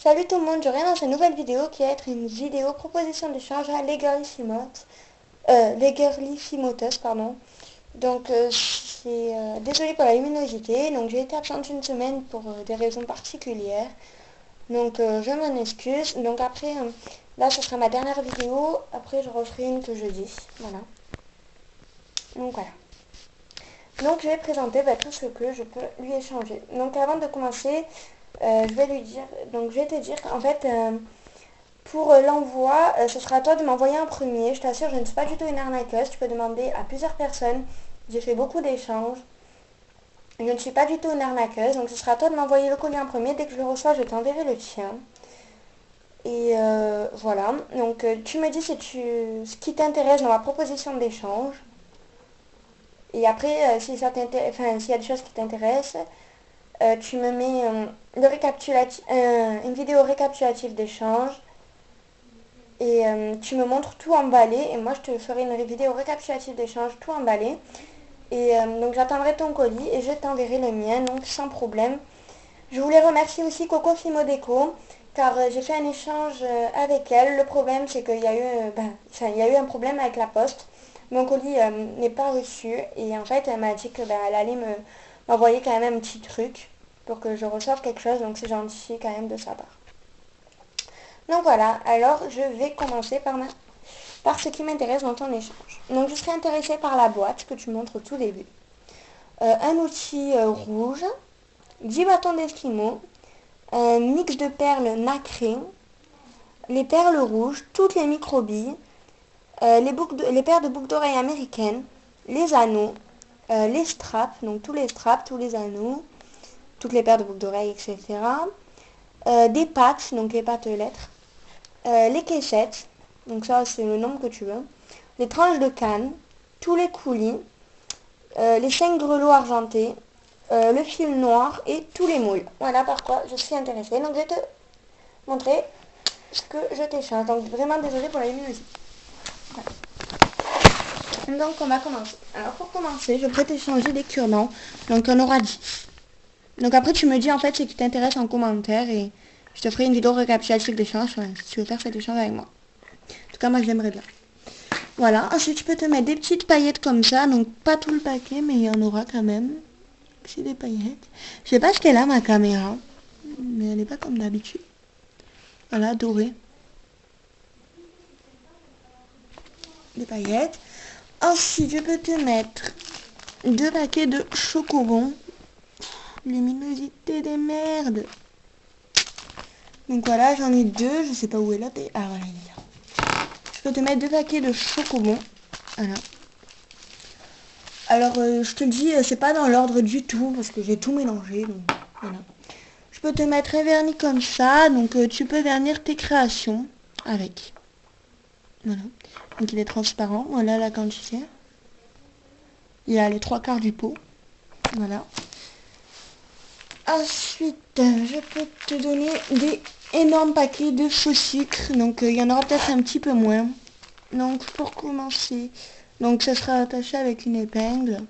Salut tout le monde, je reviens dans cette nouvelle vidéo qui va être une vidéo proposition d'échange à les pardon. Donc désolée pour la luminosité, donc j'ai été absente une semaine pour des raisons particulières. Donc je m'en excuse. Donc après, là ce sera ma dernière vidéo, après je referai une que jeudi. Voilà. Donc voilà. Donc je vais présenter tout ce que je peux lui échanger. Donc avant de commencer, je vais lui dire, donc je vais te dire qu'en fait, pour l'envoi, ce sera à toi de m'envoyer un premier. Je t'assure, je ne suis pas du tout une arnaqueuse. Tu peux demander à plusieurs personnes. J'ai fait beaucoup d'échanges. Je ne suis pas du tout une arnaqueuse. Donc ce sera à toi de m'envoyer le colis en premier. Dès que je le reçois, je t'enverrai le tien. Et voilà. Donc tu me dis ce qui t'intéresse dans ma proposition d'échange. Et après, si ça t'intéresse, enfin, s'il y a des choses qui t'intéressent, tu me mets une vidéo récapitulative d'échange. Et tu me montres tout emballé et moi je te ferai une vidéo récapitulative d'échange tout emballé. Et donc j'attendrai ton colis et je t'enverrai le mien, donc sans problème. Je voulais remercier aussi Coco Fimo car j'ai fait un échange avec elle. Le problème c'est qu'il y a eu, il y a eu un problème avec la poste. Mon colis n'est pas reçu et en fait elle m'a dit que elle allait m'envoyer quand même un petit truc pour que je reçoive quelque chose, donc c'est gentil quand même de sa part. Donc voilà, alors je vais commencer par ce qui m'intéresse dans ton échange. Donc je serai intéressée par la boîte que tu montres au tout début. Un outil rouge, 10 bâtons d'esquimaux, un mix de perles nacrées, les perles rouges, toutes les microbilles, les paires de boucles d'oreilles américaines, les anneaux, les straps, donc tous les straps, tous les anneaux, toutes les paires de boucles d'oreilles, etc. Des pattes, donc les pattes lettres, les caissettes, donc ça c'est le nombre que tu veux, les tranches de canne, tous les coulis, les 5 grelots argentés, le fil noir et tous les moules. Voilà par quoi je suis intéressée. Donc je vais te montrer ce que je t'échange. Donc vraiment désolée pour la luminosité. Voilà. Donc on va commencer. Alors pour commencer, je vais t'échanger des cure-dents. Donc on aura 10. Donc après tu me dis en fait ce qui t'intéresse en commentaire et je te ferai une vidéo récapitulative d'échange si tu veux faire cet échange avec moi. En tout cas moi je l'aimerais bien. Voilà, ensuite tu peux te mettre des petites paillettes comme ça, donc pas tout le paquet mais il y en aura quand même. C'est des paillettes. Je sais pas ce qu'elle a ma caméra, mais elle n'est pas comme d'habitude. Voilà, dorée. Des paillettes. Ensuite, je peux te mettre 2 paquets de chocobons. Luminosité des merdes. Donc voilà, j'en ai 2. Je sais pas où est là. Ah voilà, il est là. Je peux te mettre 2 paquets de chocobons. Voilà. Alors, je te dis, c'est pas dans l'ordre du tout parce que j'ai tout mélangé. Donc voilà. Je peux te mettre un vernis comme ça. Donc tu peux vernir tes créations avec. Voilà. Donc il est transparent. Voilà la quantité. Il y a les 3/4 du pot. Voilà. Ensuite, je peux te donner des énormes paquets de faux sucre. Donc il y en aura peut-être un petit peu moins. Donc pour commencer, donc ça sera attaché avec une épingle.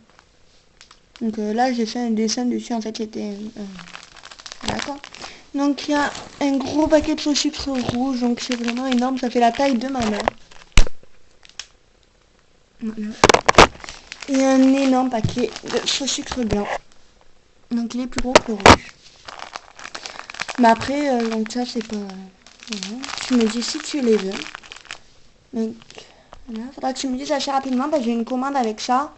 Donc là j'ai fait un dessin dessus. En fait c'était... d'accord. Donc il y a un gros paquet de faux sucre rouge. Donc c'est vraiment énorme. Ça fait la taille de ma main. Voilà. Et un énorme paquet de faux sucre blanc. Donc il est plus gros que le rouge. Mais après, donc ça c'est pas... voilà. Tu me dis si tu les veux. Donc voilà, faudra que tu me dises assez rapidement parce que j'ai une commande avec ça.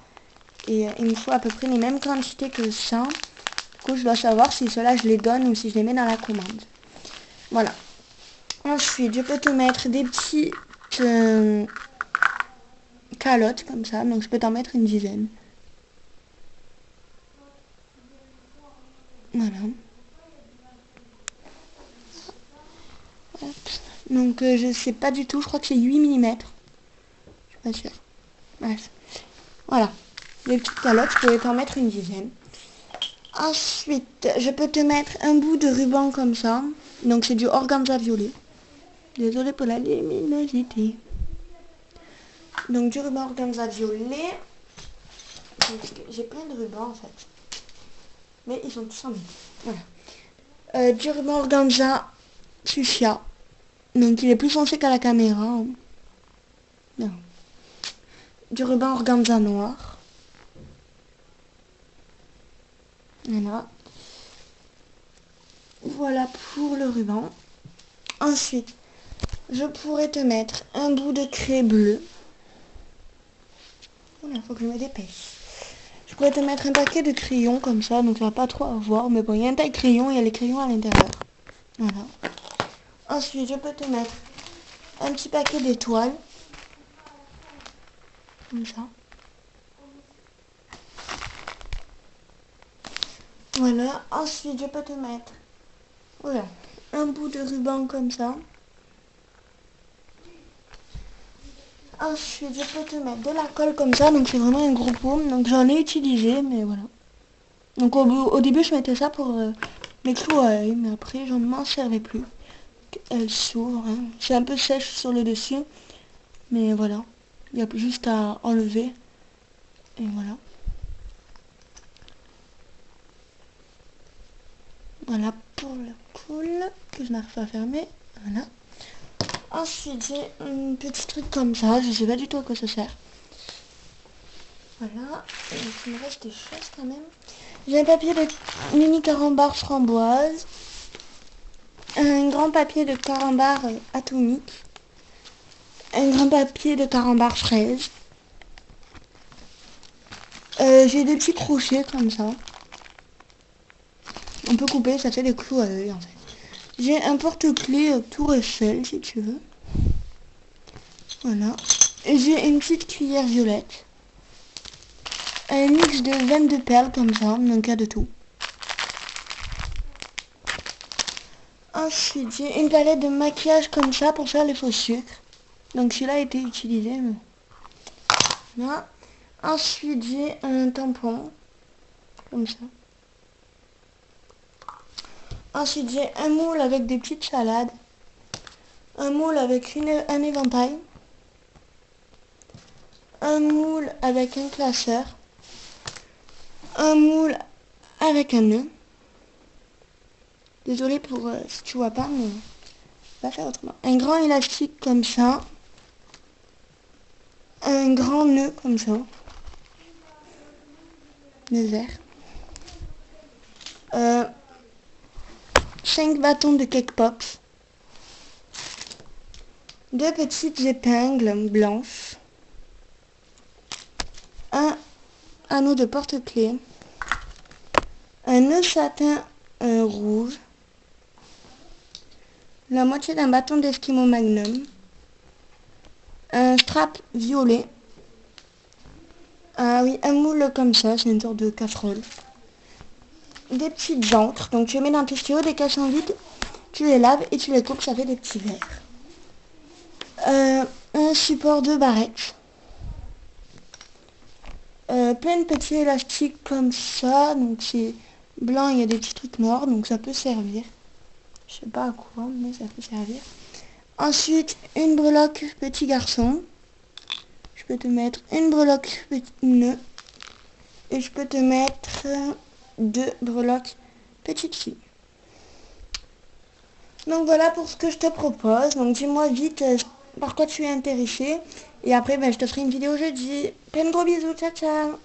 Et il me faut à peu près les mêmes quantités que ça. Du coup je dois savoir si ceux-là je les donne ou si je les mets dans la commande. Voilà. Ensuite je peux te mettre des petites calottes comme ça. Donc je peux t'en mettre une dizaine. Voilà. Hop. Donc je sais pas du tout, je crois que c'est 8 mm. Je suis pas sûre. Bref. Voilà. Les petites calottes, je peux t'en mettre une dizaine. Ensuite, je peux te mettre un bout de ruban comme ça. Donc c'est du organza violet. Désolée pour la luminosité. Donc du ruban organza violet. J'ai plein de rubans en fait. Mais ils sont tous en même. Voilà. Du ruban organza fuchsia. Donc il est plus foncé qu'à la caméra. Hein. Non. Du ruban organza noir. Voilà. Voilà pour le ruban. Ensuite, je pourrais te mettre un bout de craie bleue. Voilà, faut que je me dépêche. Je pourrais te mettre un paquet de crayons comme ça, donc ça va pas trop à voir. Mais bon, il y a un taille crayon, il y a les crayons à l'intérieur. Voilà. Ensuite, je peux te mettre un petit paquet d'étoiles. Comme ça. Voilà. Ensuite, je peux te mettre voilà, un bout de ruban comme ça. Ensuite, je peux te mettre de la colle comme ça. Donc, c'est vraiment un gros pot. Donc, j'en ai utilisé, mais voilà. Donc, au début, je mettais ça pour mes clous à œil. Mais après, j'en m'en servais plus. Elle s'ouvre. Hein. C'est un peu sèche sur le dessus. Mais voilà. Il y a juste à enlever. Et voilà. Voilà pour le cool. Que je n'arrive pas à fermer. Voilà. Ensuite, j'ai un petit truc comme ça. Je sais pas du tout à quoi ça sert. Voilà. Et il me reste des choses quand même. J'ai un papier de mini carambar framboise. Un grand papier de carambar atomique. Un grand papier de carambar fraise. J'ai des petits crochets comme ça. On peut couper, ça fait des clous à œil en fait. J'ai un porte-clés Tour Eiffel si tu veux. Voilà. Et j'ai une petite cuillère violette. Un mix de veines de perles comme ça, donc il y a de tout. Ensuite, j'ai une palette de maquillage comme ça pour faire les faux sucres. Donc celui-là a été utilisé. Mais... voilà. Ensuite, j'ai un tampon. Comme ça. Ensuite, j'ai un moule avec des petites salades. Un moule avec un éventail. Un moule avec un classeur. Un moule avec un nœud. Désolée pour si tu vois pas, mais je vais pas faire autrement. Un grand élastique comme ça. Un grand nœud comme ça. Le vert. 5 bâtons de cake pops. 2 petites épingles blanches. Un anneau de porte-clés. Un nœud satin rouge. La moitié d'un bâton d'Eskimo Magnum. Un strap violet. Ah oui, un moule comme ça, c'est une sorte de casserole. Des petites encres, donc tu les mets dans tes stylos, des cassons vides, tu les laves et tu les coupes, ça fait des petits verres. Un support de barrette. Plein de petits élastiques comme ça, donc c'est blanc, il y a des petits trucs noirs, donc ça peut servir. Je sais pas à quoi, mais ça peut servir. Ensuite, une breloque petit garçon. Je peux te mettre une breloque petit nœud. Et je peux te mettre 2 breloques petite fille. Donc voilà pour ce que je te propose. Donc dis-moi vite par quoi tu es intéressé. Et après, je te ferai une vidéo jeudi. Plein de gros bisous, ciao ciao.